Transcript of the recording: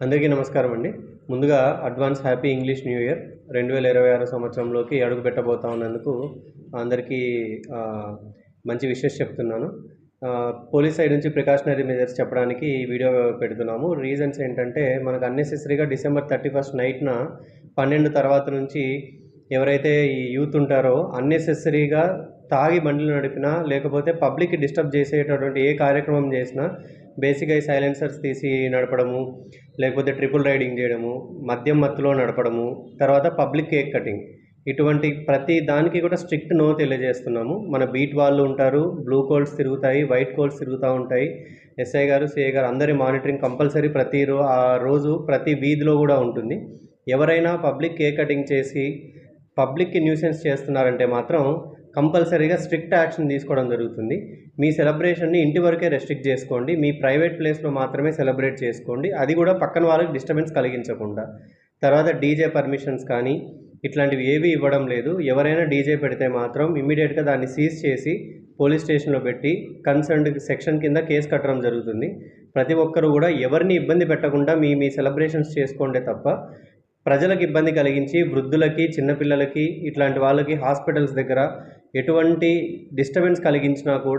అందరికీ నమస్కారం అండి. ముందుగా advance happy English new year. 2026 సంవత్సరంలోకి అడుగు పెట్టబోతా ఉన్నందుకు అందరికీ మంచి విషెస్ చెప్తున్నాను. పోలీస్ సైడ్ నుంచి ప్రికాషనరీ మెజర్స్ చెప్పడానికి ఈ వీడియో పెడుతున్నాము. రీజన్స్ ఏంటంటే, మనకు అన్నెసెసరీగా డిసెంబర్ 31 నైట్న 12 తర్వాత నుంచి ఎవరైతే ఈ యూత్ ఉంటారో అన్నెసెసరీగా తాగి బండ్లు నడిపినా, లేకపోతే పబ్లిక్కి డిస్టర్బ్ చేసేటటువంటి ఏ కార్యక్రమం చేసినా బేసిక్గా ఈ సైలెన్సర్స్ తీసి నడపడము, లేకపోతే ట్రిపుల్ రైడింగ్ చేయడము, మద్యం మత్తులో నడపడము, తర్వాత పబ్లిక్ కేక్ కటింగ్, ఇటువంటి ప్రతి దానికి కూడా స్ట్రిక్ట్ నో తెలియజేస్తున్నాము. మన బీట్ వాళ్ళు ఉంటారు, బ్లూ కోల్స్ తిరుగుతాయి, వైట్ కోల్స్ తిరుగుతూ ఉంటాయి. ఎస్ఐ గారు, సిఐ గారు అందరి మానిటరింగ్ కంపల్సరీ ఆ రోజు ప్రతి వీధిలో కూడా ఉంటుంది. ఎవరైనా పబ్లిక్ కేక్ కటింగ్ చేసి పబ్లిక్కి న్యూసెన్స్ చేస్తున్నారంటే మాత్రం కంపల్సరీగా స్ట్రిక్ట్ యాక్షన్ తీసుకోవడం జరుగుతుంది. మీ సెలబ్రేషన్ని ఇంటి వరకే రెస్ట్రిక్ట్ చేసుకోండి. మీ ప్రైవేట్ ప్లేస్లో మాత్రమే సెలబ్రేట్ చేసుకోండి, అది కూడా పక్కన వాళ్ళకి డిస్టర్బెన్స్ కలిగించకుండా. తర్వాత డీజే పర్మిషన్స్ కానీ ఇట్లాంటివి ఏవి ఇవ్వడం లేదు. ఎవరైనా డీజే పెడితే మాత్రం ఇమ్మీడియట్గా దాన్ని సీజ్ చేసి పోలీస్ స్టేషన్లో పెట్టి కన్సర్న్డ్ సెక్షన్ కింద కేసు కట్టడం జరుగుతుంది. ప్రతి ఒక్కరు కూడా ఎవరిని ఇబ్బంది పెట్టకుండా మీ సెలబ్రేషన్స్ చేసుకోండి తప్ప ప్రజలకు ఇబ్బంది కలిగించి వృద్ధులకి, చిన్నపిల్లలకి, ఇట్లాంటి వాళ్ళకి హాస్పిటల్స్ దగ్గర ఎటువంటి డిస్టర్బెన్స్ కలిగించినా కూడా